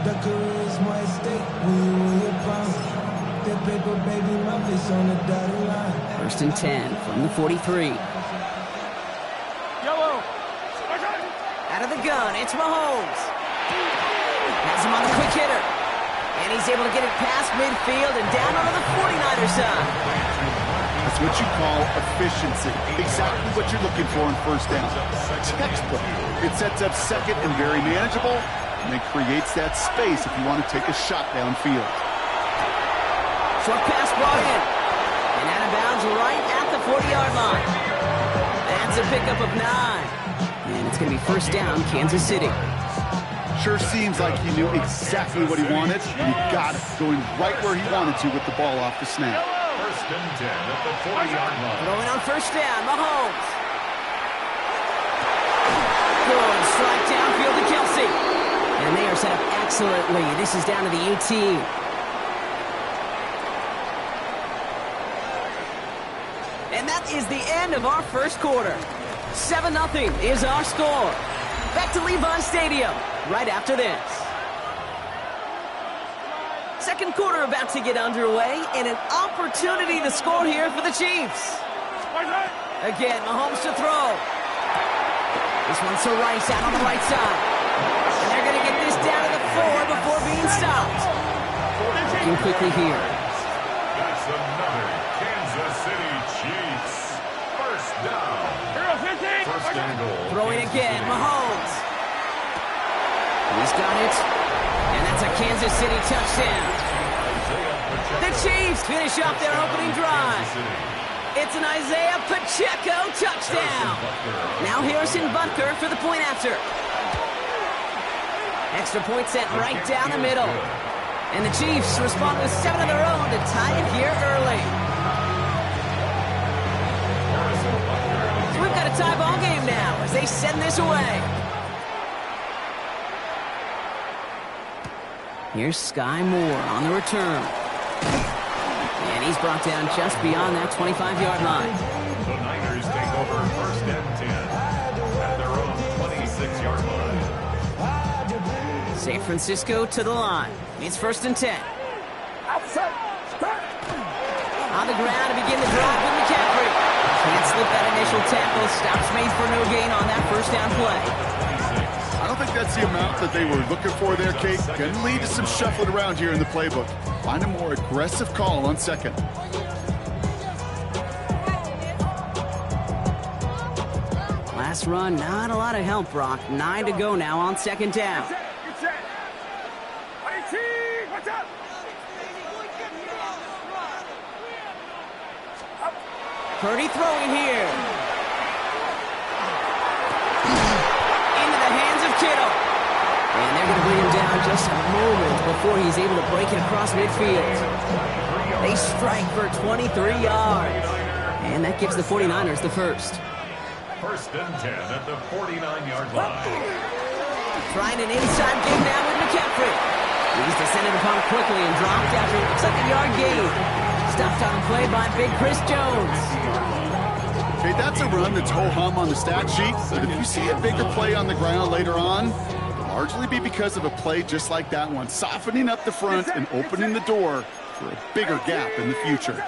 The career is more at stake when you win your prime. That paper, baby, my face on the dotted line. First and 10 from the 43. Yellow. Out of the gun, it's Mahomes. Has him on the quick hitter. And he's able to get it past midfield and down onto the 49er side. That's what you call efficiency. Exactly what you're looking for in first down. Textbook. It sets up second and very manageable, and it creates that space if you want to take a shot downfield. Short pass brought in. And out of bounds right at the 40-yard line. That's a pickup of 9. And it's going to be first down, Kansas City. Sure seems like he knew exactly what he wanted, and he got it, going right where he wanted to with the ball off the snap. First and 10 at the 40-yard line. Throwing on first down, Mahomes. Good strike downfield to Kelsey. And they are set up excellently. This is down to the 18. And that is the end of our first quarter. 7-0 is our score. Back to Levi Stadium right after this. Second quarter about to get underway, and an opportunity to score here for the Chiefs. Again, Mahomes to throw. This one's to Rice out on the right side. And they're going to get this down to the 4 before being stopped. Looking quickly here. That's another Kansas City Chiefs. First down. First and goal. Throwing again, Mahomes. He's got it. And that's a Kansas City touchdown. The Chiefs finish off their opening drive. It's an Isaiah Pacheco touchdown. Now Harrison Butker for the point after. Extra point sent right down the middle. And the Chiefs respond with 7 of their own to tie it here early. So we've got a tie ball game now as they send this away. Here's Sky Moore on the return. And he's brought down just beyond that 25-yard line. The Niners take over first and 10 at their own 26-yard line. San Francisco to the line. It's first and 10. On the ground to begin the drive with McCaffrey. Can't slip that initial tackle. Stops made for no gain on that first down play. I don't think that's the amount that they were looking for there, Kate. Going to lead to some shuffling around here in the playbook. Find a more aggressive call on second. Last run, not a lot of help, Brock. 9 to go now on second down. Purdy throwing here. Into the hands of Kittle. And they're going to bring him down just a moment before he's able to break it across midfield. They strike for 23 yards. And that gives the 49ers the first. First and 10 at the 49-yard line. Trying an inside game now with McCaffrey. He's descended upon quickly and dropped after it looks like a yard gain. Stopped on the play by Big Chris Jones. Okay, that's a run that's ho-hum on the stat sheet, but if you see a bigger play on the ground later on, it'll largely be because of a play just like that one, softening up the front and opening the door for a bigger gap in the future.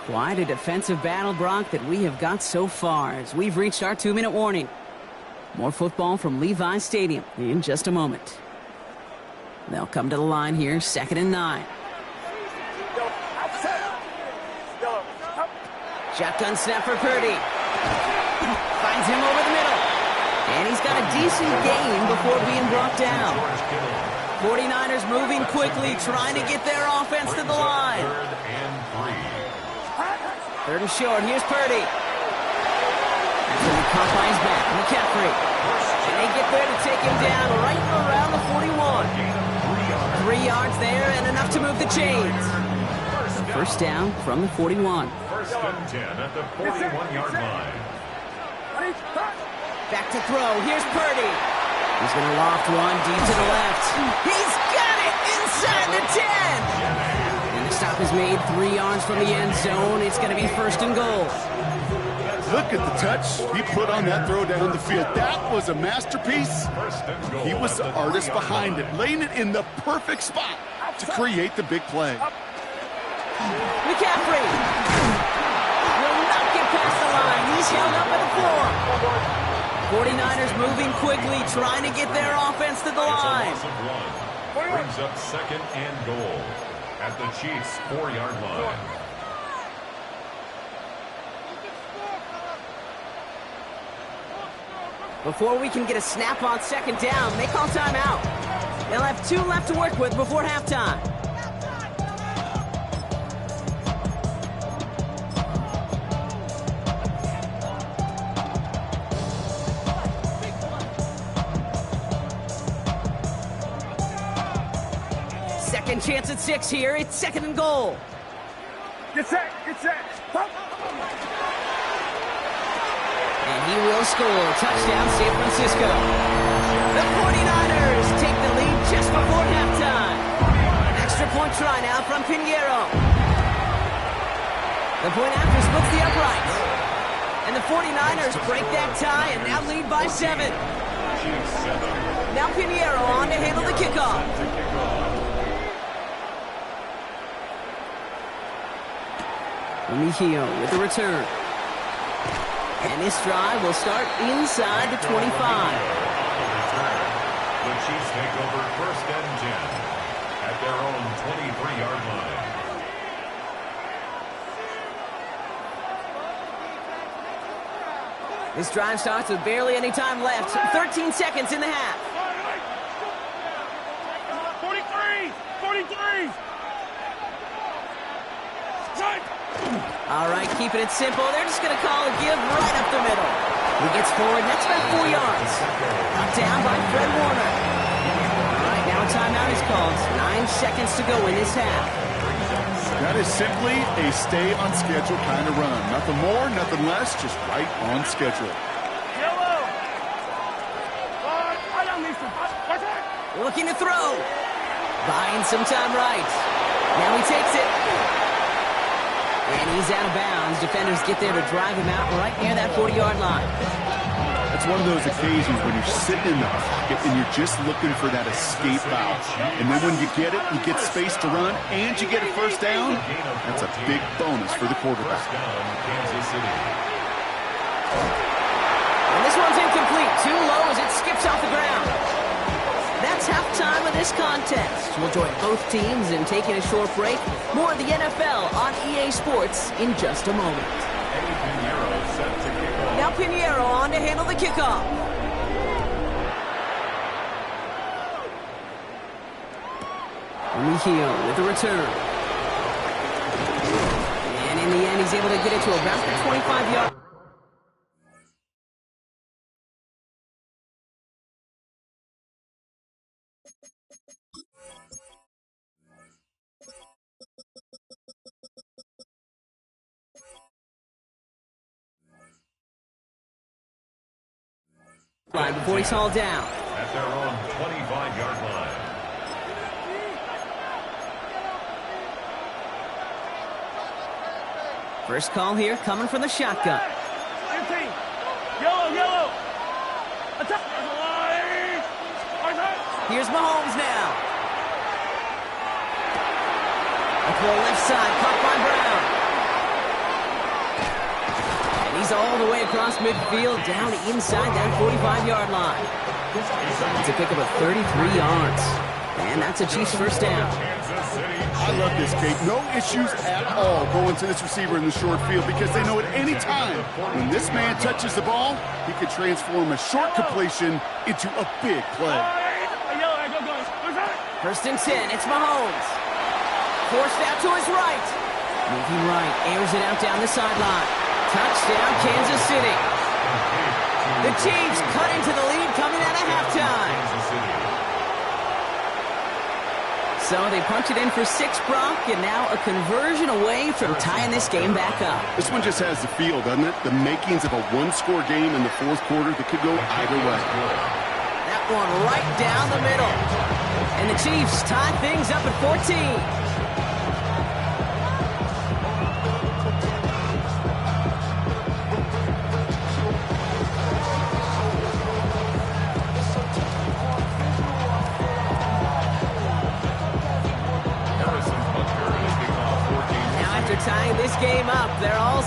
Quite a defensive battle, Brock, that we have got so far as we've reached our 2-minute warning. More football from Levi Stadium in just a moment. They'll come to the line here, 2nd and 9. Shotgun snap for Purdy. Finds him over the middle. And he's got a decent gain before being brought down. 49ers moving quickly, trying to get their offense to the line. Third and short, here's Purdy. That's when he caught by his back, McCaffrey. And they get there to take him down right around the 41. 3 yards there and enough to move the chains. First down from the 41. First and 10 at the 41-yard line. Back to throw. Here's Purdy. He's going to loft one deep to the left. He's got it inside the 10. And the stop is made 3 yards from the end zone. It's going to be first and goal. Look at the touch he put on that throw down the field. That was a masterpiece. He was the artist behind it, laying it in the perfect spot to create the big play. McCaffrey will not get past the line. He's held up at the floor. 49ers moving quickly, trying to get their offense to the line. Brings up 2nd and goal at the Chiefs' 4-yard line. Before we can get a snap on 2nd down, they call timeout. They'll have 2 left to work with before halftime. Second chance at 6 here. It's 2nd and goal. Get set, get set. Pop. And he will score. Touchdown, San Francisco. The 49ers take the lead just before halftime. Extra point try now from Pinheiro. The point after splits the uprights. And the 49ers break that tie and now lead by 7. Now Pinheiro on to handle the kickoff. Mejio with the return. And this drive will start inside the 25. The Chiefs take over 1st and 10 at their own 23-yard line. This drive starts with barely any time left. 13 seconds in the half. 43! 43! All right, keeping it simple. They're just going to call a give right up the middle. He gets forward. That's about 4 yards. Knocked down by Fred Warner. All right, now a timeout is called. 9 seconds to go in this half. That is simply a stay-on-schedule kind of run. Nothing more, nothing less, just right on schedule. Yellow! Looking to throw. Buying some time right. Now he takes it. And he's out of bounds. Defenders get there to drive him out right near that 40-yard line. It's one of those occasions when you're sitting in the pocket and you're just looking for that escape route. And then when you get it, you get space to run, and you get a first down. That's a big bonus for the quarterback. And this one's incomplete. Too low as it skips off the ground. That's halftime of this contest. We'll join both teams in taking a short break. More of the NFL on EA Sports in just a moment. Now Pinheiro on to handle the kickoff. Mejio with the return. And in the end, he's able to get it to about the 25-yard. Before he's hauled down. At their own 25-yard line. First call here coming from the shotgun. Yellow! Here's Mahomes now. A throw left side, caught by Brown. And he's all the way across midfield, down inside that 45-yard line. It's a pickup of 33 yards. And that's a Chiefs first down. I love this, Kate. No issues at all going to this receiver in the short field because they know at any time when this man touches the ball, he could transform a short completion into a big play. First and 10, it's Mahomes. Forced out to his right. Moving right, airs it out down the sideline. Touchdown, Kansas City. The Chiefs cut into the lead coming out of halftime. So they punch it in for 6, Brock, and now a conversion away from tying this game back up. This one just has the feel, doesn't it? The makings of a one-score game in the fourth quarter that could go either way. That one right down the middle. And the Chiefs tie things up at 14.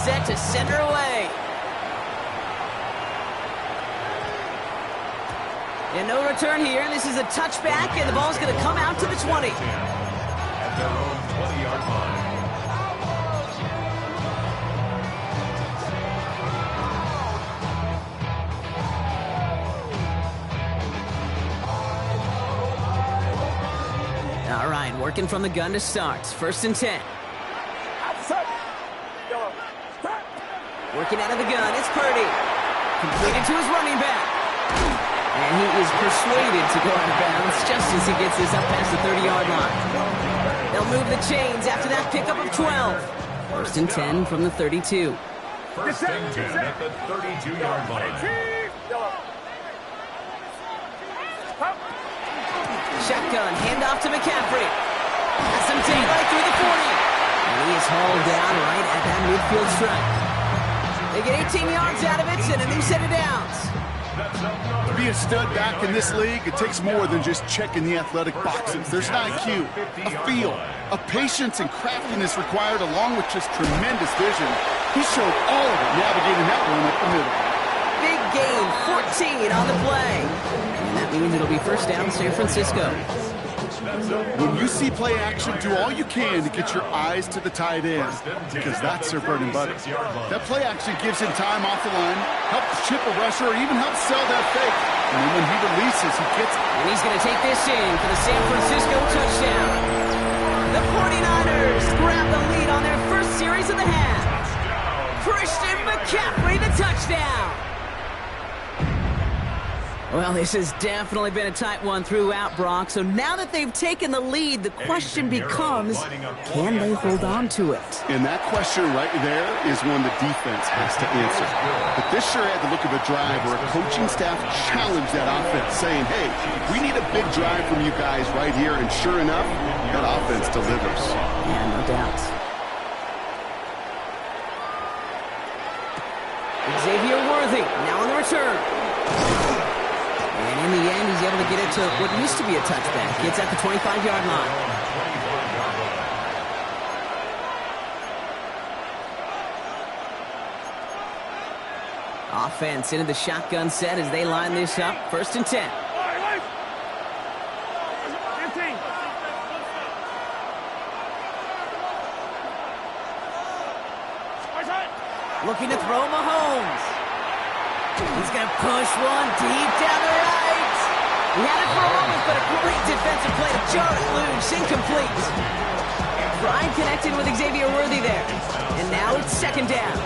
set to send her away. And no return here. This is a touchback, and the ball's going to come out to the 20. At their own 20-yard line. All right, working from the gun to start. 1st and 10. Working out of the gun, it's Purdy. Completed to his running back. And he is persuaded to go out of bounds just as he gets this up past the 30-yard line. They'll move the chains after that pickup of 12. 1st and 10 from the 32. 1st and 10 at the 32-yard line. Shotgun, handoff to McCaffrey. Has some daylight through the 40. And he is hauled down right at that midfield stripe. They get 18 yards out of it and a new set of downs. To be a stud back in this league, it takes more than just checking the athletic boxes. There's an IQ, a feel, a patience and craftiness required along with just tremendous vision. He showed all of it navigating that one up the middle. Big gain, 14 on the play. And that means it'll be 1st down San Francisco. When you see play action, do all you can to get your eyes to the tight end, because that's their bread and butter. That play action gives him time off the line, helps chip a rusher, or even helps sell that fake. And then when he releases, he gets it. And he's going to take this in for the San Francisco touchdown. The 49ers grab the lead on their first series of the half. Christian McCaffrey, the touchdown. Well, this has definitely been a tight one throughout, Brock. So now that they've taken the lead, the question becomes, can they hold on to it? And that question right there is one the defense has to answer. But this sure had the look of a drive where a coaching staff challenged that offense, saying, hey, we need a big drive from you guys right here. And sure enough, that offense delivers. Yeah, no doubt. Xavier Worthy now on the return. And in the end, he's able to get it to what used to be a touchback. Gets at the 25-yard line. Offense into the shotgun set as they line this up. 1st and 10. Looking to throw Mahomes. He's going to push one deep down the right. He had it for a moment, but a great defensive play to jar it loose. Incomplete. Pride connected with Xavier Worthy there. And now it's 2nd down.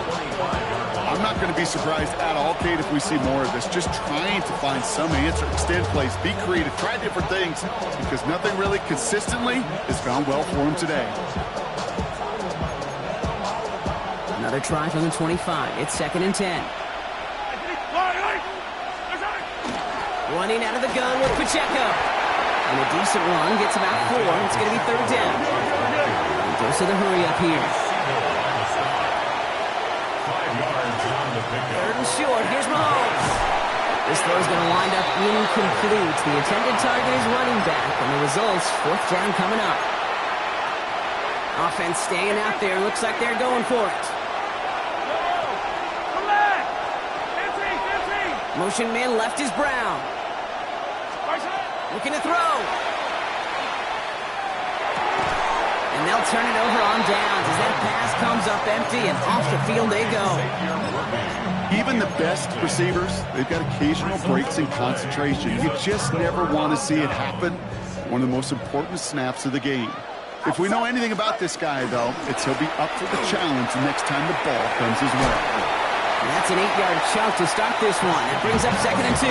I'm not going to be surprised at all, Kate, if we see more of this. Just trying to find some answer, extend plays, be creative, try different things, because nothing really consistently has gone well for him today. Another try from the 25. It's 2nd and 10. Running out of the gun with Pacheco. And a decent run gets about 4. It's going to be 3rd down. He goes to the hurry up here. 3rd and short. Here's Mahomes. This throw is going to wind up incomplete. The intended target is running back, and the results, 4th down coming up. Offense staying out there. Looks like they're going for it. Motion man left is Brown. Looking to throw. And they'll turn it over on downs as that pass comes up empty, and off the field they go. Even the best receivers, they've got occasional breaks in concentration. You just never want to see it happen. One of the most important snaps of the game. If we know anything about this guy, though, it's he'll be up for the challenge next time the ball comes his way. And that's an 8-yard chunk to start this one. It brings up 2nd and 2.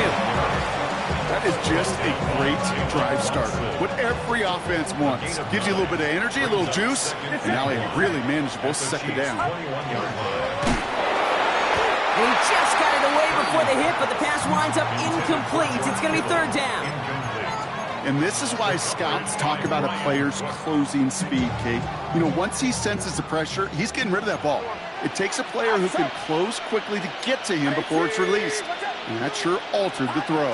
That is just a great drive starter. What every offense wants. Gives you a little bit of energy, a little juice, and now a really manageable 2nd down. And he just got it away before the hit, but the pass winds up incomplete. It's going to be 3rd down. And this is why scouts talk about a player's closing speed, Kate. You know, once he senses the pressure, he's getting rid of that ball. It takes a player who can close quickly to get to him before it's released. And that sure altered the throw.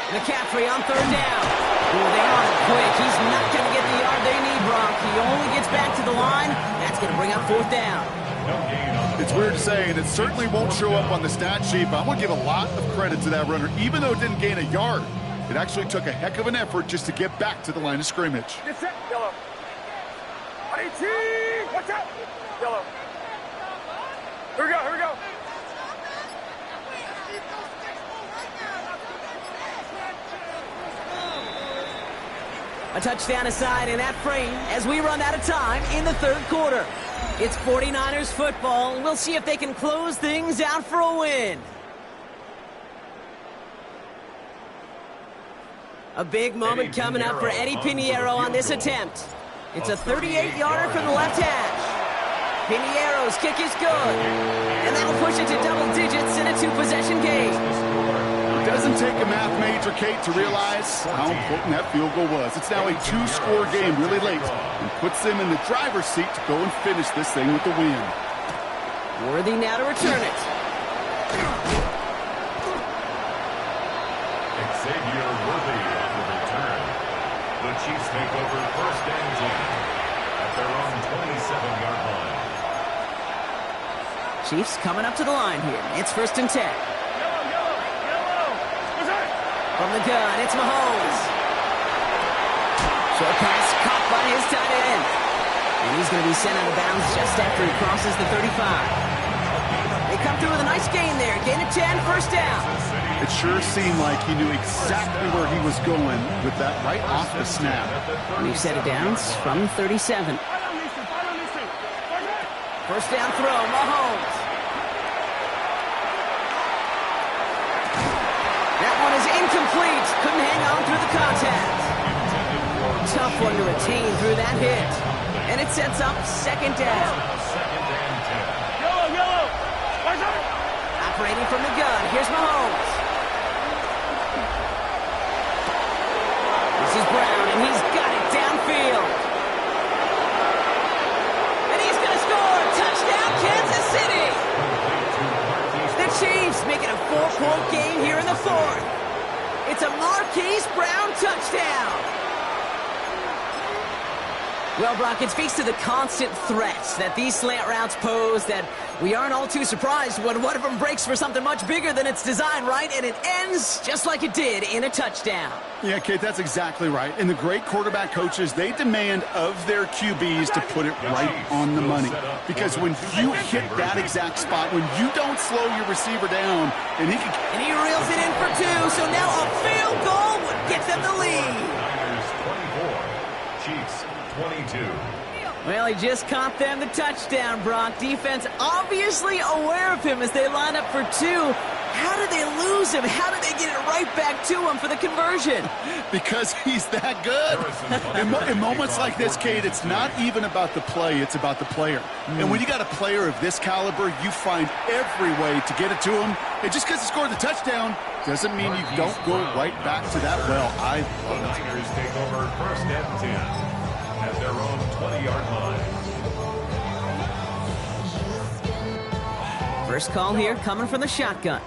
McCaffrey on 3rd down. Oh, they're on it quick. He's not going to get the yard they need, Brock. He only gets back to the line. That's going to bring up 4th down. It's weird to say, and it certainly won't show up on the stat sheet, but I'm going to give a lot of credit to that runner. Even though it didn't gain a yard, it actually took a heck of an effort just to get back to the line of scrimmage. Get set, yellow. 18, watch out, yellow. Here we go, here we go. A touchdown aside in that frame as we run out of time in the third quarter. It's 49ers football. We'll see if they can close things out for a win. A big moment coming up for Eddie Pinheiro on this attempt. It's a 38-yarder from the left hash. Pinheiro's kick is good. And that'll push it to double digits in a two-possession game. It doesn't take a math major, Kate, to realize how important that field goal was. It's now a two-score game really late and puts them in the driver's seat to go and finish this thing with the win. Worthy now to return it. Xavier Worthy on the return. The Chiefs take over first and 10 at their own 27-yard line. Chiefs coming up to the line here. It's first and 10. From the gun, it's Mahomes. Short pass caught by his tight end. And he's going to be sent out of bounds just after he crosses the 35. They come through with a nice gain there. Gain of 10, first down. It sure seemed like he knew exactly where he was going with that right off the snap. New set of downs from 37. First down throw, Mahomes. That one is incomplete. Couldn't hang on through the contact. Tough one to retain through that hit. And it sets up second down. Yellow. Operating from the gun. Here's Mahomes. This is Brown, and he's got it downfield. And he's going to score. Touchdown, Kansas City. The Chiefs making a 4-point game here in the fourth. It's a Marquise Brown touchdown. Well, Brock, it speaks to the constant threats that these slant routes pose that we aren't all too surprised when one of them breaks for something much bigger than its design, right? And it ends just like it did in a touchdown. Yeah, Kate, that's exactly right. And the great quarterback coaches, they demand of their QBs to put it right on the money. Because when you hit that exact spot, when you don't slow your receiver down, and he reels it in for two, so now a field goal would get them the lead. Niners 24, Chiefs 22. Well, he just caught them the touchdown, Brock. Defense obviously aware of him as they line up for two. How did they lose him? How did they get it right back to him for the conversion? Because he's that good. In moments like this, Kate, it's not even about the play, it's about the player. And when you got a player of this caliber, you find every way to get it to him. And just because he scored the touchdown doesn't mean you don't go right back to that well. The Niners take over first and 10 at their own 20-yard line. First call here coming from the shotgun.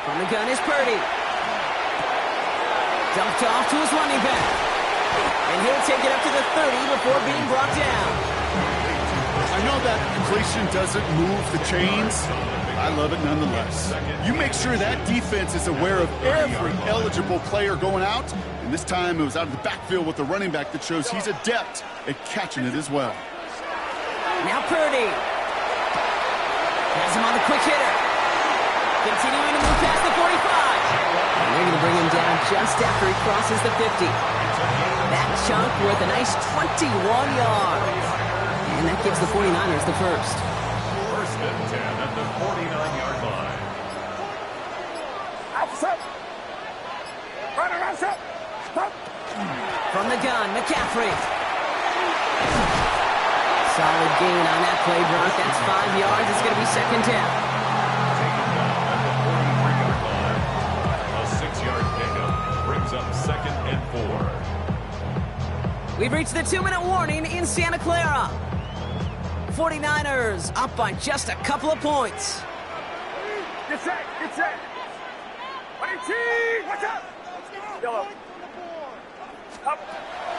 From the gun is Purdy. Dumped off to his running back. And he'll take it up to the 30 before being brought down. I know that completion doesn't move the chains. I love it nonetheless. You make sure that defense is aware of every eligible player going out. And this time it was out of the backfield with the running back that shows he's adept at catching it as well. Now Purdy. Has him on the quick hitter. Continuing to move past the 45. And they're going to bring him down just after he crosses the 50. That chunk worth a nice 21 yards. And that gives the 49ers the first. First and 10 at the 49-yard line. Outside. Runner outside. From the gun, McCaffrey. Solid gain on that play, Brock. That's 5 yards. It's going to be second down. Taken down at the 43-yard line. A 6-yard pickup brings up second and 4. We've reached the 2-minute warning in Santa Clara. 49ers up by just a couple of points. Get set. 18, watch out. Yellow. Up.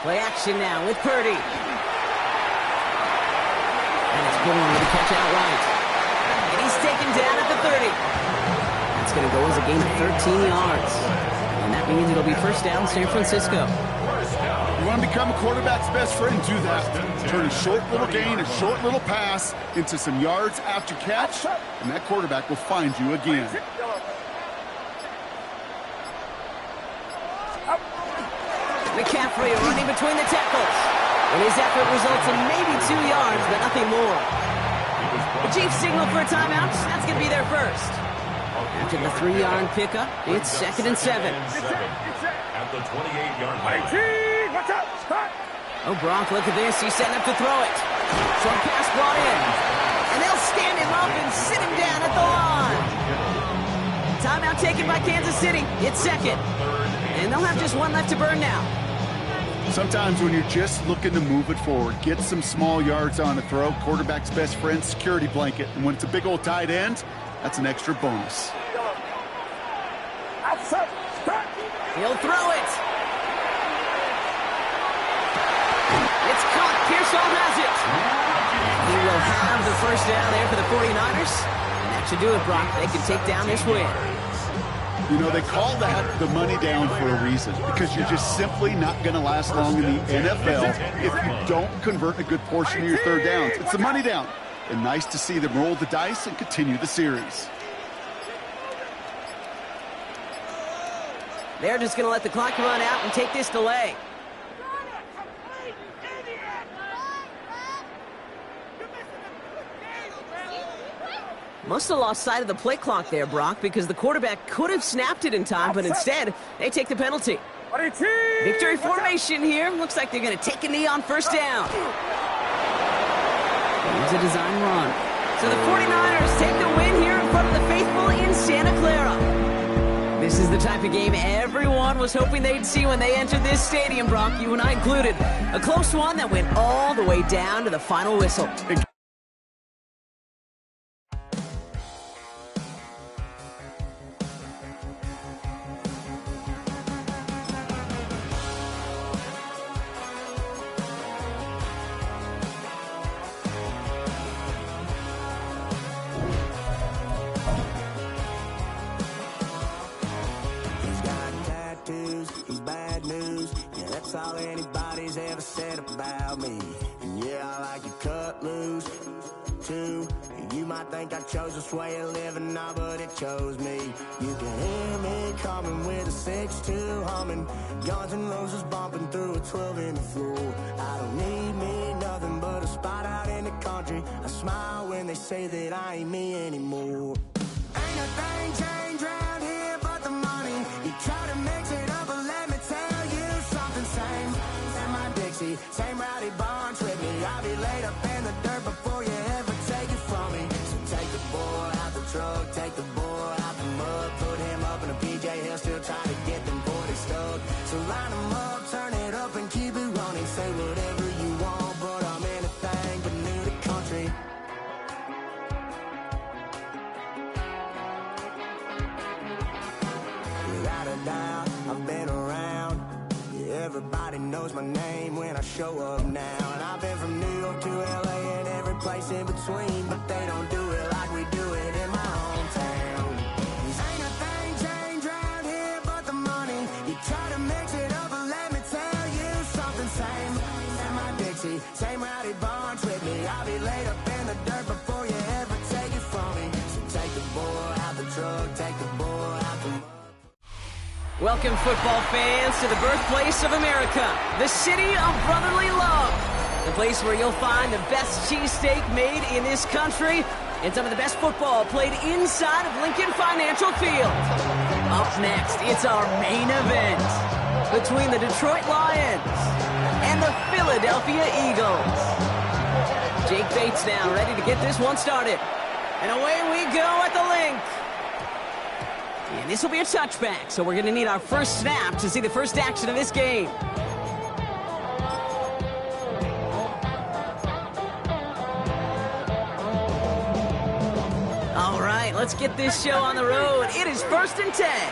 Play action now with Purdy. going with the catch outright. And he's taken down at the 30. That's going to go as a gain of 13 yards. And that means it'll be first down San Francisco. You want to become a quarterback's best friend, do that. Turn a short little gain, a short little pass into some yards after catch, and that quarterback will find you again. McCaffrey running between the tackles. And his effort results in maybe 2 yards, but nothing more. The Chiefs signal for a timeout. That's going to be their first. After the 3-yard pickup, it's 2nd and 7. At the 28-yard line. Oh, Brock, look at this. He's setting up to throw it. Short pass brought in. And they'll stand him up and sit him down at the line. Timeout taken by Kansas City. It's 2nd. And they'll have just one left to burn now. Sometimes when you're just looking to move it forward, get some small yards on a throw, quarterback's best friend, security blanket. And when it's a big old tight end, that's an extra bonus. He'll throw it. It's caught. Pearsall has it. He will have the first down there for the 49ers. And that should do it, Brock. They can take down this win. You know, they call that the money down for a reason, because you're just simply not going to last long in the NFL if you don't convert a good portion of your third downs. It's the money down. And nice to see them roll the dice and continue the series. They're just going to let the clock run out and take this delay. Must have lost sight of the play clock there, Brock, because the quarterback could have snapped it in time, but instead, they take the penalty. Victory formation here. Looks like they're going to take a knee on first down. Here's a design run. So the 49ers take the win here in front of the faithful in Santa Clara. This is the type of game everyone was hoping they'd see when they entered this stadium, Brock, you and I included. A close one that went all the way down to the final whistle. All anybody's ever said about me. And yeah, I like you cut loose too. You might think I chose this way of living now, but it chose me. You can hear me coming with a 6-2 humming, Guns N' Roses bumping through a 12 in the floor. I don't need me nothing but a spot out in the country. I smile when they say that I ain't me anymore. Ain't a thing changed around here but the money. You try to mix it up, but let me tell you something. Same rowdy bonds with me. I'll be laid up in the dirt before you ever take it from me. So take the boy out the truck, take the boy out the mud, put him up in a PJ Hill, still trying to get them 40 stuck. So line them up, turn it up and keep it running. Say whatever you want, but I'm anything but new to country. Without a doubt, I've been around. Everybody knows my name when I show up now. And I've been from New York to LA and every place in between, but they don't do it like we do it in my hometown. Ain't a thing changed around here but the money. You try to mix it up, but let me tell you something. Same my Dixie, same rowdy bonds with me. I'll be laid up in the dirt before you ever take it from me. So take the boy out the truck, take the boy out the mud. Welcome, football fans, to the birthplace of America, the city of brotherly love, the place where you'll find the best cheesesteak made in this country and some of the best football played inside of Lincoln Financial Field. Up next, it's our main event between the Detroit Lions and the Philadelphia Eagles. Jake Bates now ready to get this one started. And away we go at the link. And this will be a touchback, so we're going to need our first snap to see the first action of this game. All right, let's get this show on the road. It is 1st and 10.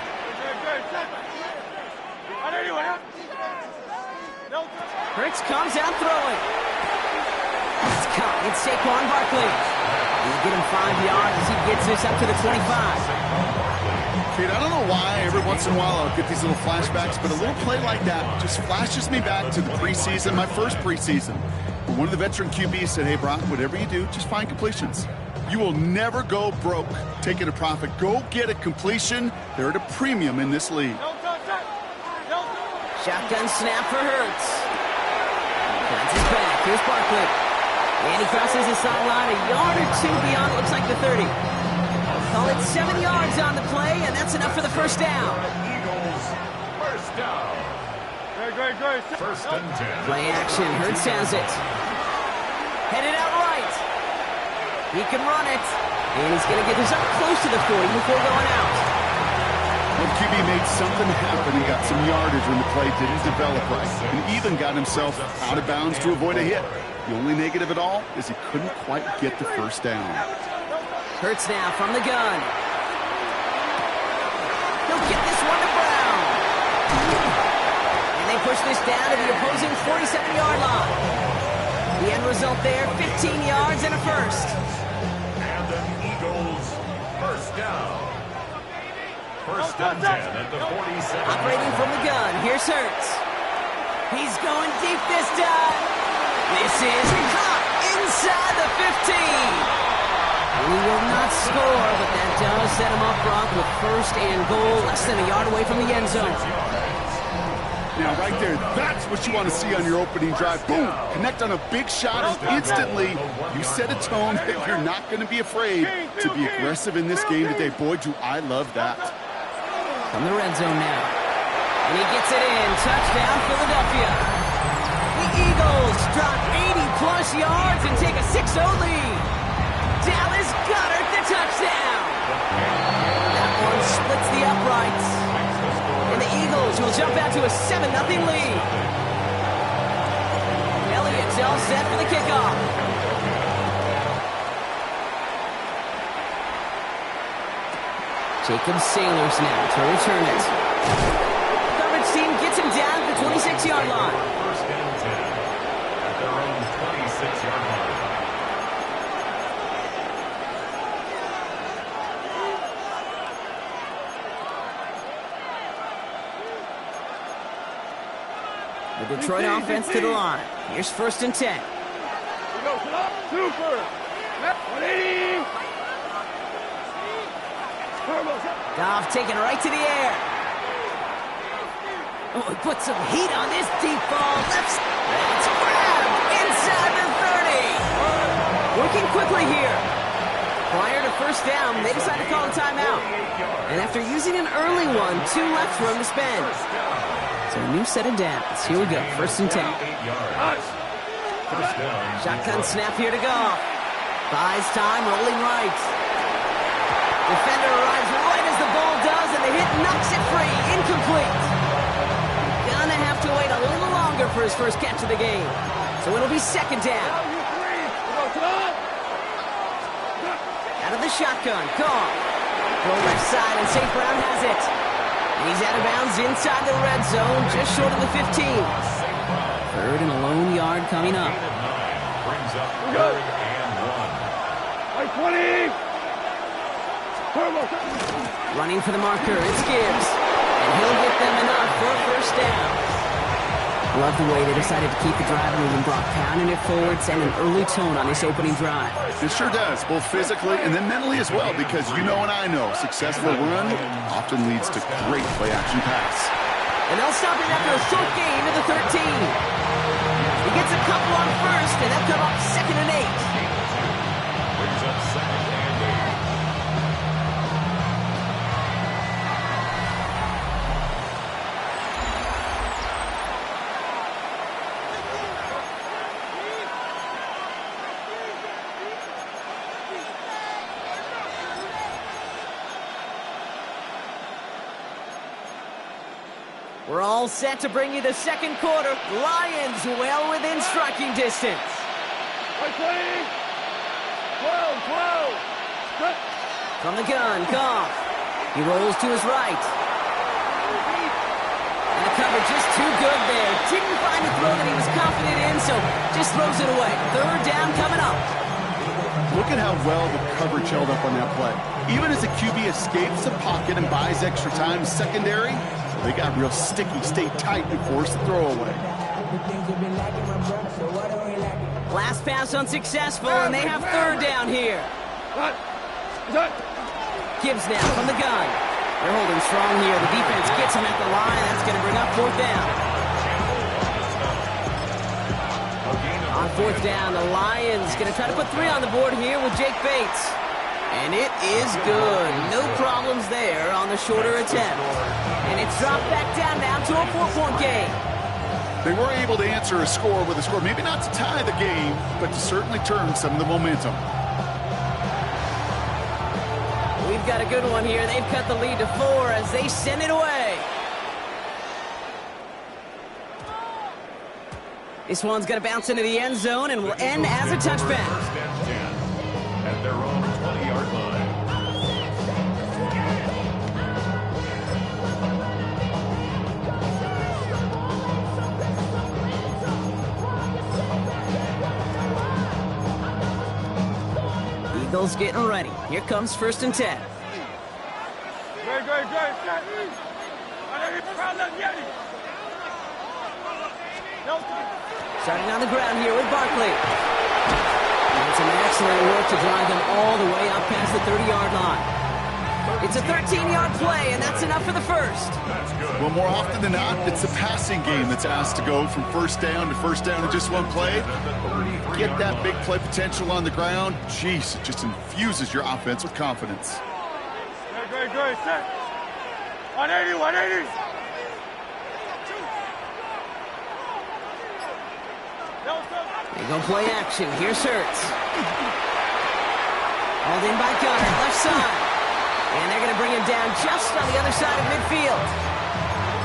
Hurts comes out throwing. It's caught. It's Saquon Barkley. He'll get him 5 yards as he gets this up to the 25. Kate, I don't know why every once in a while I'll get these little flashbacks, but a little play like that just flashes me back to the preseason, my first preseason. Where one of the veteran QBs said, hey, Brock, whatever you do, just find completions. You will never go broke taking a profit. Go get a completion. They're at a premium in this league. Shotgun snap for Hurts. Plants his back. Here's Barkley. And he crosses the sideline a yard or two beyond, looks like the 30. Call it 7 yards on the play, and that's enough for the first down. Eagles, first down. Great. First and 10. Play action. Hurts has it. Headed out right. He can run it. And he's going to get this up close to the 40 before going out. Well, QB made something happen and got some yardage when the play didn't develop right, and even got himself out of bounds to avoid a hit. The only negative at all is he couldn't quite get the first down. Hurts now from the gun. He'll get this one to Brown. And they push this down to the opposing 47-yard line. The end result there, 15 yards and a first. And the Eagles, first down. First and 10 at the 47. Operating from the gun, here's Hurts. He's going deep this time. This is caught inside the 15. He will not score, but that does set him up, Brock, with first and goal, less than a yard away from the end zone. Now, right there, that's what you want to see on your opening drive. Boom! Connect on a big shot, and instantly you set a tone that you're not going to be afraid to be aggressive in this game today. Boy, do I love that. From the red zone now. And he gets it in. Touchdown, Philadelphia. The Eagles drop 80-plus yards and take a 6-0 lead. Dallas Goedert, the touchdown. That one splits the uprights. And the Eagles will jump out to a 7-0 lead. Elliott's all set for the kickoff. Jacob Sailors now to return it. Coverage team gets him down at the 26-yard line. First and 10 at their own 26-yard line. The Detroit offense to the line. Here's first and 10. Super. 180. Goff taking right to the air. Oh, he put some heat on this deep ball. Left. It's grabbed inside the 30. Working quickly here. Prior to first down, they decided to call a timeout. And after using an early one, 2 left for him to spend. So a new set of downs. Here we go. First and 10. Shotgun snap here to Goff. Buys time, rolling right. Defender arrives right as the ball does, and the hit knocks it free. Incomplete. Gonna have to wait a little longer for his first catch of the game. So it'll be second down. Out of the shotgun, Goff. Go left side, and St. Brown has it. And he's out of bounds inside the red zone, just short of the 15. Third and a lone yard coming up. Brings up third and 1. 20. Running for the marker, it's Gibbs. And he'll get them enough for a first down. Love the way they decided to keep the drive moving, Brock, pounding it forward, sending an early tone on this opening drive. It sure does, both physically and then mentally as well, because you know and I know successful run often leads to great play-action pass. And they'll stop him after a short gain to the 13. He gets a couple on first, and they'll come up second and 8. Brings up second and 8. We're all set to bring you the second quarter. Lions well within striking distance. 12. From the gun, Goff. He rolls to his right. And a cut cover just too good there. Didn't find the throw that he was confident in, so just throws it away. Third down coming up. Look at how well the coverage held up on that play. Even as the QB escapes the pocket and buys extra time secondary, they got real sticky, stayed tight, and forced the throw away. Last pass unsuccessful, and they have third down here. Gibbs now from the gun. They're holding strong here. The defense gets him at the line. That's going to bring up fourth down. On fourth down, the Lions going to try to put 3 on the board here with Jake Bates. And it is good. No problems there on the shorter attempt. And it's dropped back down now to a 4-point game. They were able to answer a score with a score, maybe not to tie the game, but to certainly turn some of the momentum. We've got a good one here. They've cut the lead to 4 as they send it away. This one's going to bounce into the end zone and will end as a touchback. First and 10 at their own 20-yard line. Eagles getting ready. Here comes first and 10. Starting on the ground here with Barkley. And some excellent work to drive them all the way up past the 30-yard line. It's a 13-yard play, and that's enough for the first. Well, more often than not, it's the passing game that's asked to go from first down in just one play. Get that big play potential on the ground. Jeez, it just infuses your offense with confidence. Good. 180. They go play action. Here's Hurts. Hauled in by Gunner, left side. And they're going to bring him down just on the other side of midfield.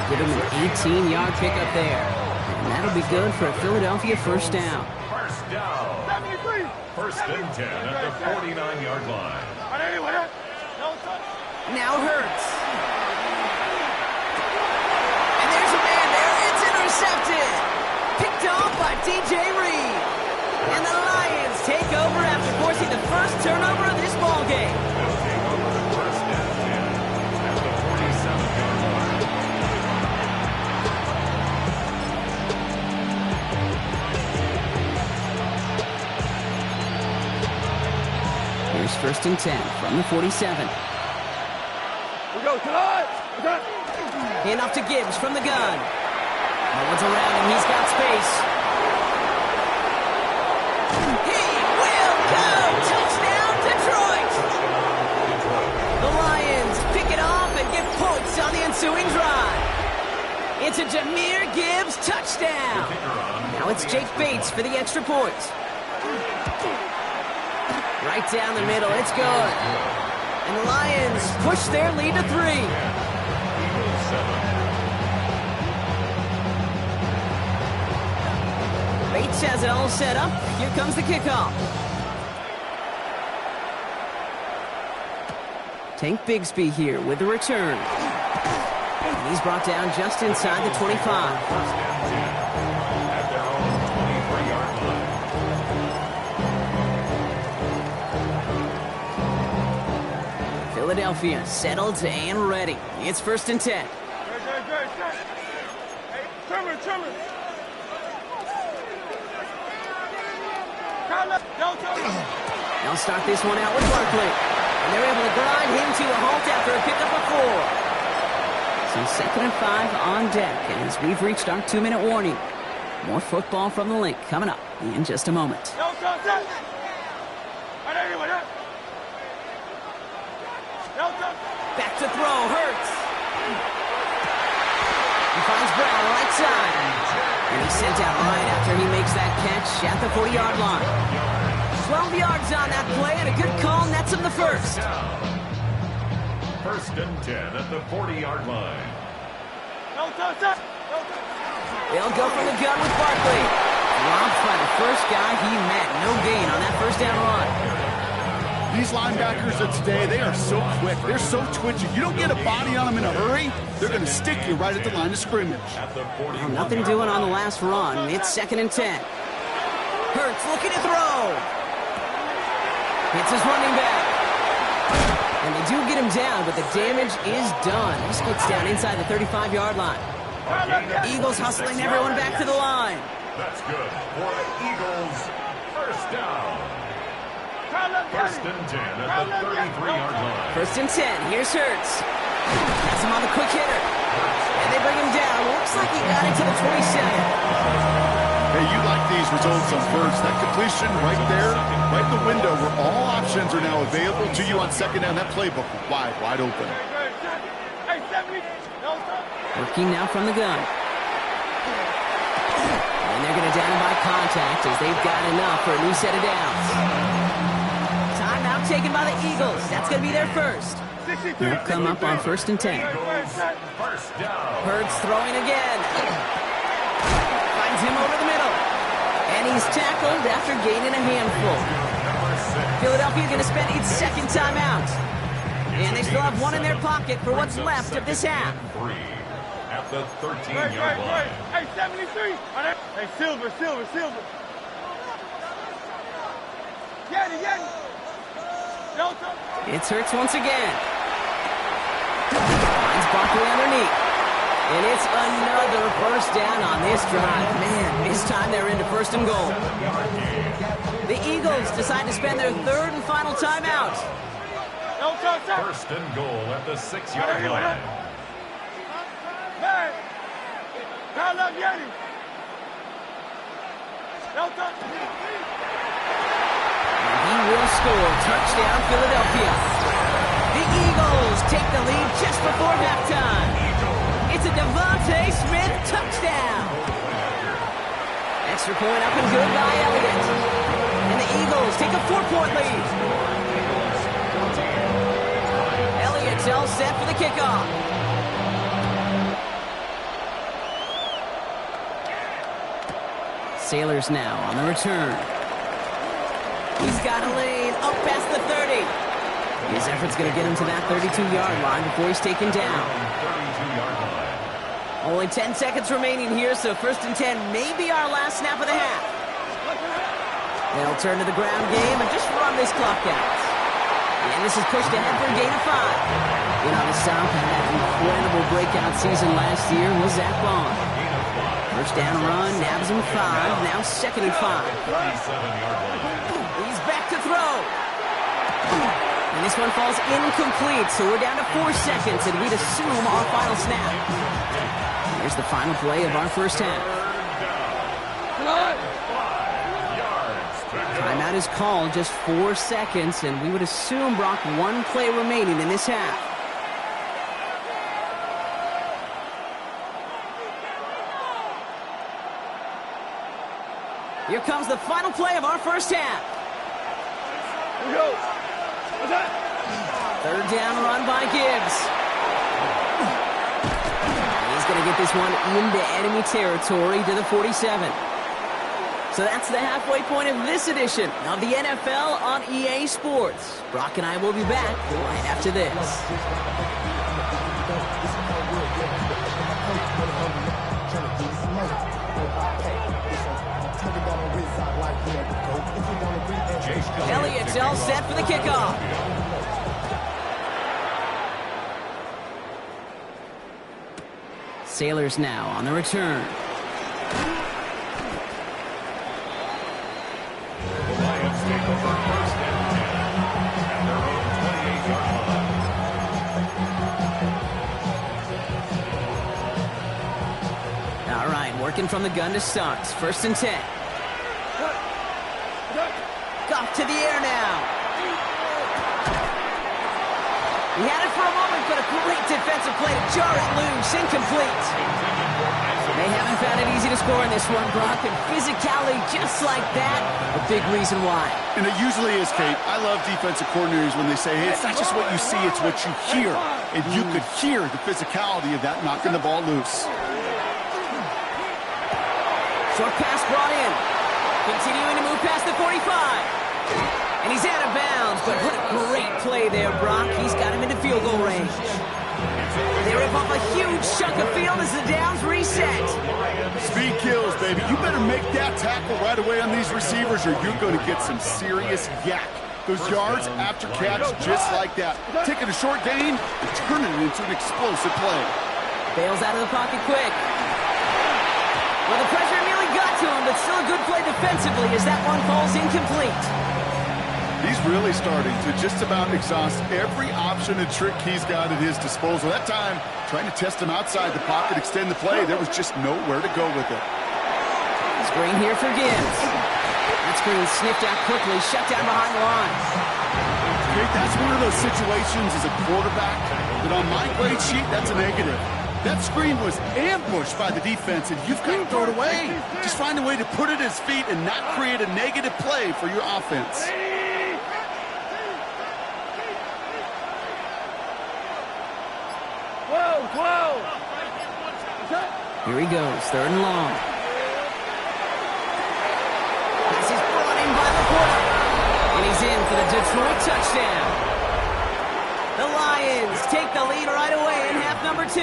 Give him an 18-yard pickup there. And that'll be good for a Philadelphia first down. First down. First and 10 at the 49-yard line. Now Hurts. And there's a man there. It's intercepted. Picked off by DJ Reed. And the Lions take over after forcing the first turnover of this ball game. First and 10 at the 47-yard line. Here's first and 10 from the 47. We go tonight. Hand off to Gibbs from the gun. No one's around him. He's got space. He will go! Touchdown, Detroit! The Lions pick it off and get points on the ensuing drive. It's a Jahmyr Gibbs touchdown. Now it's Jake Bates for the extra point. Right down the middle. It's good. And the Lions push their lead to 3. Bates has it all set up. Here comes the kickoff. Tank Bigsby here with the return. And he's brought down just inside the 25. At their own 23-yard line. Philadelphia settled and ready. It's first and 10. Good. Hey, Trimmer. They'll start this one out with Barkley. And they're able to grind him to a halt after a pickup of 4. So 2nd and 5 on deck as we've reached our 2-minute warning. More football from the link coming up in just a moment. Back to throw, Hurts. He finds Brown right side. And he's sent out right after he makes that catch at the 40-yard line. 12 yards on that play and a good call nets him the first. First and 10 at the 40-yard line. They'll go from the gun with Barkley. Robbed by the first guy he met. No gain on that first down run. These linebackers of today, they are so quick. They're so twitchy. You don't get a body on them in a hurry, they're going to stick you right at the line of scrimmage. Well, nothing doing on the last run. It's 2nd and 10. Hurts looking to throw. Hits his running back. And they do get him down, but the damage is done. This gets down inside the 35-yard line. Eagles hustling everyone back to the line. That's good for the Eagles. First down. 1st and 10 at the 33-yard line. 1st and 10. Here's Hurts. Has him on the quick hitter. And they bring him down. Looks like he got it to the 27. Hey, you like these results on first. That completion right there, right in the window where all options are now available to you on 2nd down. That playbook wide open. Working now from the gun. And they're going to down him by contact as they've got enough for a new set of downs. Timeout taken by the Eagles. That's going to be their first. They'll come up on 1st and 10. First down. Hurts throwing again. Finds him over the middle. And he's tackled after gaining a handful. Philadelphia going to spend its 2nd timeout. And they still have one in their pocket for what's left of this half. At the 13-yard line. Hey, 73. Hey, Silver. Yeti. It's Hurts once again. Finds Barkley underneath. And it's another first down on this drive. Man, this time they're into 1st and goal. The Eagles decide to spend their 3rd and final timeout. 1st and goal at the 6-yard line. Hey, call up Yeti. He will score. Touchdown, Philadelphia. The Eagles take the lead just before halftime. It's a Devontae Smith touchdown. Extra point up and good by Elliott. And the Eagles take a 4-point lead. Elliott's all set for the kickoff. Sailors now on the return. He's got a lane up past the 30. His effort's going to get him to that 32-yard line before he's taken down. Only 10 seconds remaining here, so 1st and 10 may be our last snap of the half. They'll turn to the ground game and just run this clock out. And this is pushed ahead for a gain of 5. You know, the South had that incredible breakout season last year was Zach Bond. First down run, nabs him 5, now 2nd and 5. He's back to throw. And this one falls incomplete, so we're down to 4 seconds, and we'd assume our final snap. Here's the final play of our first half. Timeout is called, just 4 seconds, and we would assume, Brock, 1 play remaining in this half. Here comes the final play of our first half. Here we go. 3rd down run by Gibbs. He's going to get this one into enemy territory to the 47. So that's the halfway point of this edition of the NFL on EA Sports. Brock and I will be back right after this. Elliott's all set for the kickoff. Sailors now on the return. The Lions take over 1st and 10 at their own 28-yard line. All right, working from the gun to start. 1st and 10. Goff to the air now. He had it for a moment, but a great defensive play to jar it loose. Incomplete. They haven't found it easy to score in this one, Brock, and physicality just like that, a big reason why. And it usually is, Kate. I love defensive coordinators when they say, hey, it's not just what you see, it's what you hear. And you could hear the physicality of that knocking the ball loose. Short pass brought in. Continuing to move past the 45. And he's out of bounds, but what a great play there, Brock. He's got him into field goal range. They rip off a huge chunk of field as the downs reset. Speed kills, baby. You better make that tackle right away on these receivers or you're going to get some serious yak. Those yards after catch just like that. Taking a short gain and turning it into an explosive play. Bails out of the pocket quick. Well, the pressure nearly got to him, but still a good play defensively as that one falls incomplete. He's really starting to just about exhaust every option and trick he's got at his disposal. That time, trying to test him outside the pocket, extend the play, there was just nowhere to go with it. Screen here for Gibbs. That screen sniffed out quickly, shut down behind the line. Okay, that's one of those situations as a quarterback that on my grade sheet, that's a negative. That screen was ambushed by the defense, and you've got to throw it away. Just find a way to put it at his feet and not create a negative play for your offense. Here he goes, 3rd and long. This is brought in by Laporta. And he's in for the Detroit touchdown. The Lions take the lead right away in half number 2.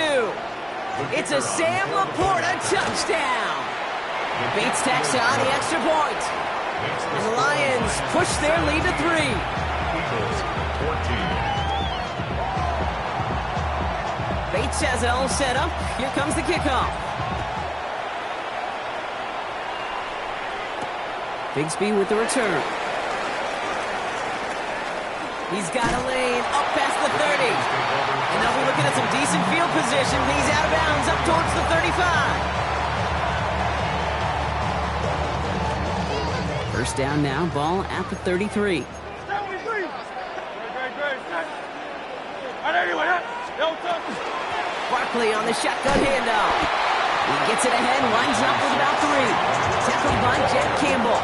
It's a Sam Laporta touchdown. Bates tacks on the extra point. And the Lions push their lead to 3. Bates has it all set up. Here comes the kickoff. Bigsby with the return. He's got a lane up past the 30. And they'll be looking at some decent field position. He's out of bounds up towards the 35. First down now, ball at the 33. Barkley on the shotgun handoff. He gets it ahead, lines up with about 3. Tackled by Jack Campbell.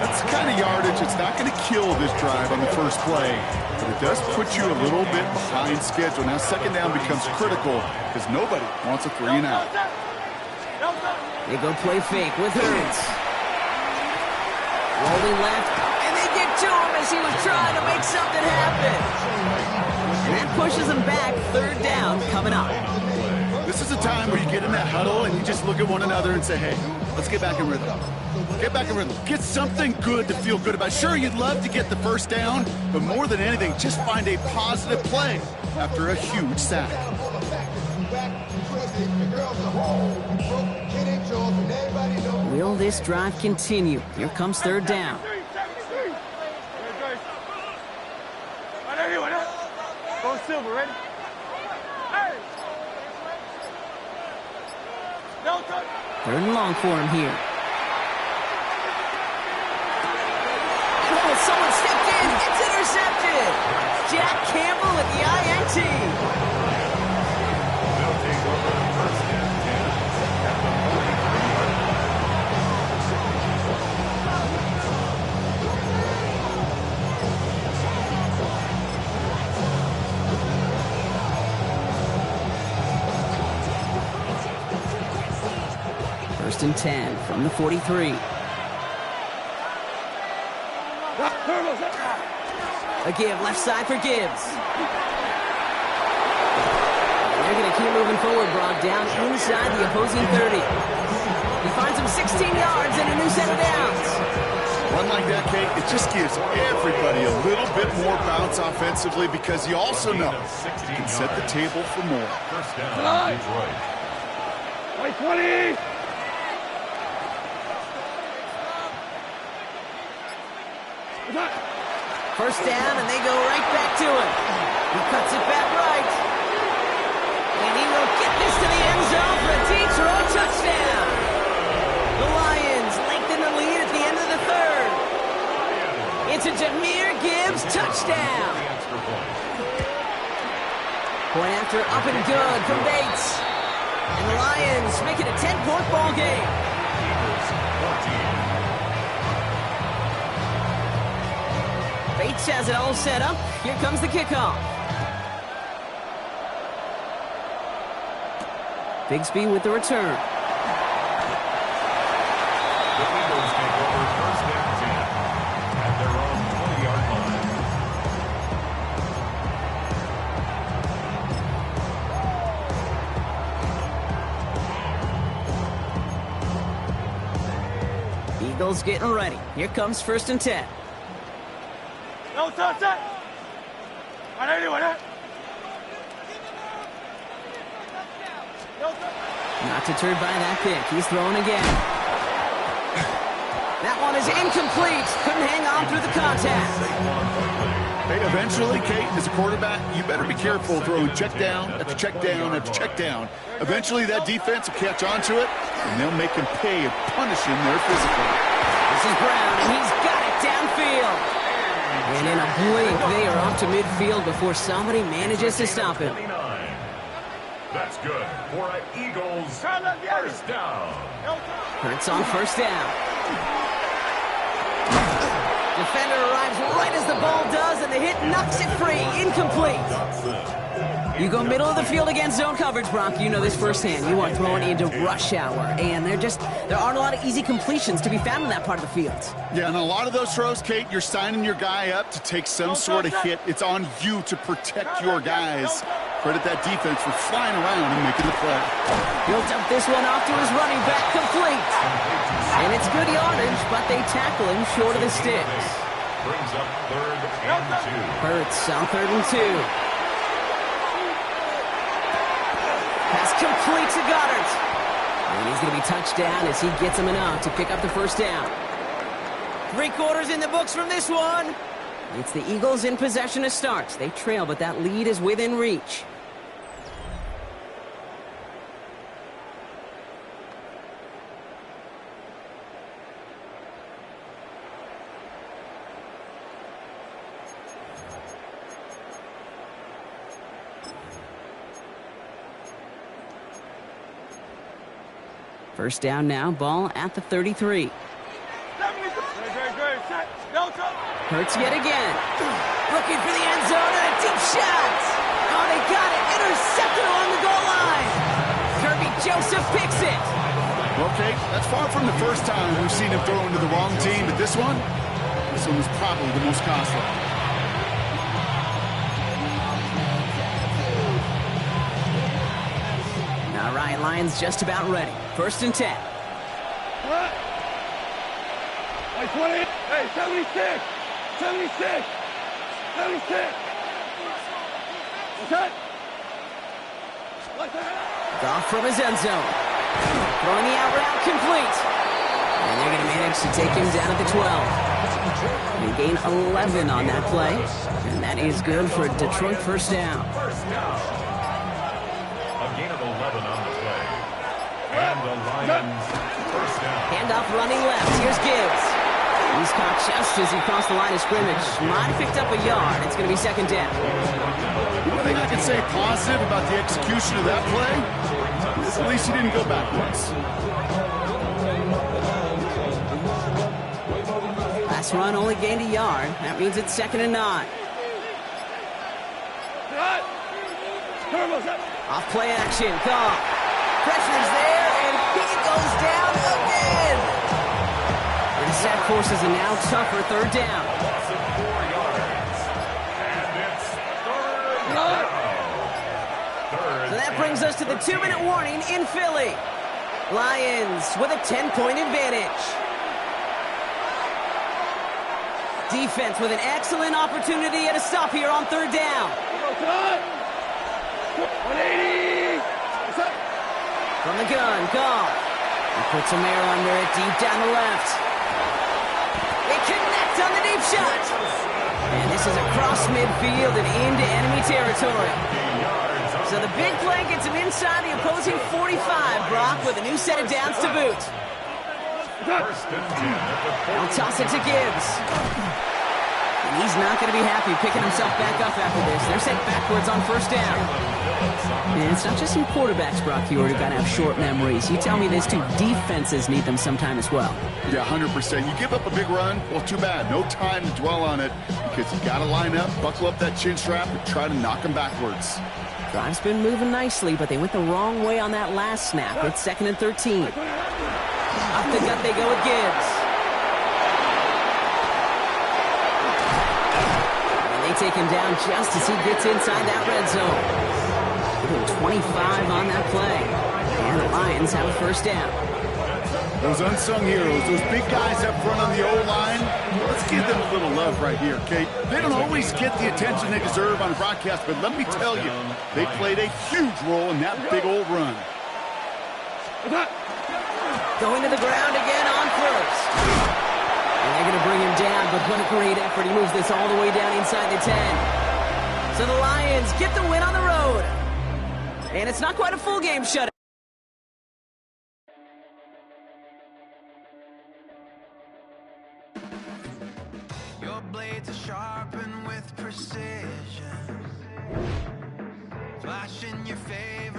That's the kind of yardage it's not going to kill this drive on the first play, but it does put you a little bit behind schedule. Now second down becomes critical because nobody wants a 3 and out. They go play fake with Hurts. Rolling left, and they get to him as he was trying to make something happen. And that pushes him back. 3rd down coming up. This is a time where you get in that huddle and you just look at one another and say, hey, let's get back in rhythm. Get back in rhythm. Get something good to feel good about. Sure, you'd love to get the first down, but more than anything, just find a positive play after a huge sack. Will this drive continue? Here comes 3rd down. Go Silver, ready? Hey! 3rd and long for him here. Oh, someone stepped in. It's intercepted. Jack Campbell with the INT. They'll take over first and 10 at the 43. First and 10 from the 43. A give left side for Gibbs. They're going to keep moving forward, Brock, down inside the opposing 30. He finds him 16 yards and a new set of downs. One like that, Kate, it just gives everybody a little bit more bounce offensively because you also know you can set the table for more. first down, Detroit. 20! First down, and they go right back to him. He cuts it back right. And he will get this to the end zone for a Detroit touchdown. The Lions lengthen the lead at the end of the 3rd. It's a Jahmyr Gibbs touchdown. Point after up and good from Bates. And the Lions make it a 10-point ball game. Bates has it all set up. Here comes the kickoff. Bigsby with the return. The Eagles take over first and 10 at their own Eagles getting ready. Here comes 1st and 10. No touch it. Not deterred by that pick. He's throwing again. That one is incomplete. Couldn't hang on through the contact. Hey, eventually, Kate, as a quarterback, you better be careful throwing check down after check down after check down. Eventually, that defense will catch on to it, and they'll make him pay and punish him there physically. This is Brown, and he's got it downfield. And in a blink, they are off to midfield before somebody manages to stop him. That's good for an Eagles first down. Hurts on 1st down. Defender arrives right as the ball does, and the hit knocks it free. Incomplete. You go middle of the field against zone coverage, Brock. You know this firsthand. You are throwing into rush hour, and there aren't a lot of easy completions to be found in that part of the field. Yeah, and a lot of those throws, Kate, you're signing your guy up to take some sort of hit. It's on you to protect your guys. Credit that defense for flying around and making the play. He'll dump this one off to his running back, complete. And it's good yardage, but they tackle him short of the sticks. Brings up 3rd and 2. Hurts on 3rd and 2. Pass complete to Goddard. And he's going to be touched down as he gets him enough to pick up the 1st down. 3 quarters in the books from this one. It's the Eagles in possession to start. They trail, but that lead is within reach. First down now, ball at the 33. Hurts yet again. Looking for the end zone and a deep shot. Oh, they got it. Intercepted along the goal line. Kirby Joseph picks it. Okay, that's far from the first time we've seen him throw into the wrong team, but this one was probably the most costly. All right, Lions just about ready. 1st and 10. What? Like 20. Hey, 76. 76. 76. What's that? Goff from his end zone. Throwing the out route complete. And they're going to manage to take him down at the 12. They gain 11 on that play. And that is good for a Detroit 1st down. A gain of 11 on the play. And the Lions 1st down. Handoff running left. Here's Gibbs. He's caught just as he crossed the line of scrimmage. Might have picked up a yard. It's going to be 2nd down. One thing I can say positive about the execution of that play is at least he didn't go backwards. Last run only gained a yard. That means it's 2nd and 9. Off play action. Goff. Pressure's there, and he goes down again. The set forces a now tougher 3rd down. Loss of 4 yards. And it's 3rd down. So that brings us to the 2-minute warning in Philly. Lions with a 10-point advantage. Defense with an excellent opportunity at a stop here on 3rd down. 180. From the gun, Goff. He puts some air under it deep down the left. They connect on the deep shot. And this is across midfield and into enemy territory. So the big play gets him inside the opposing 45, Brock, with a new set of downs to boot. 1st and 10 at the 40. They'll toss it to Gibbs. And he's not going to be happy picking himself back up after this. They're sent backwards on 1st down. And it's not just some quarterbacks, Brock, you already got to have short memories. You tell me this too, defenses need them sometime as well. Yeah, 100%. You give up a big run, well, too bad. No time to dwell on it because you got to line up, buckle up that chin strap, and try to knock them backwards. Drive's been moving nicely, but they went the wrong way on that last snap. It's 2nd and 13. Up the gut they go with Gibbs. And they take him down just as he gets inside that red zone. 25 on that play. And the Lions have a 1st down. Those unsung heroes, those big guys up front on the O-line, let's give them a little love right here, Kate. They don't always get the attention they deserve on broadcast, but let me tell you, they played a huge role in that big old run. Going to the ground again on first. And they're going to bring him down, but what a great effort. He moves this all the way down inside the 10. So the Lions get the win on the road. And it's not quite a full game shutout. Your blades are sharpened with precision, flash in your favor.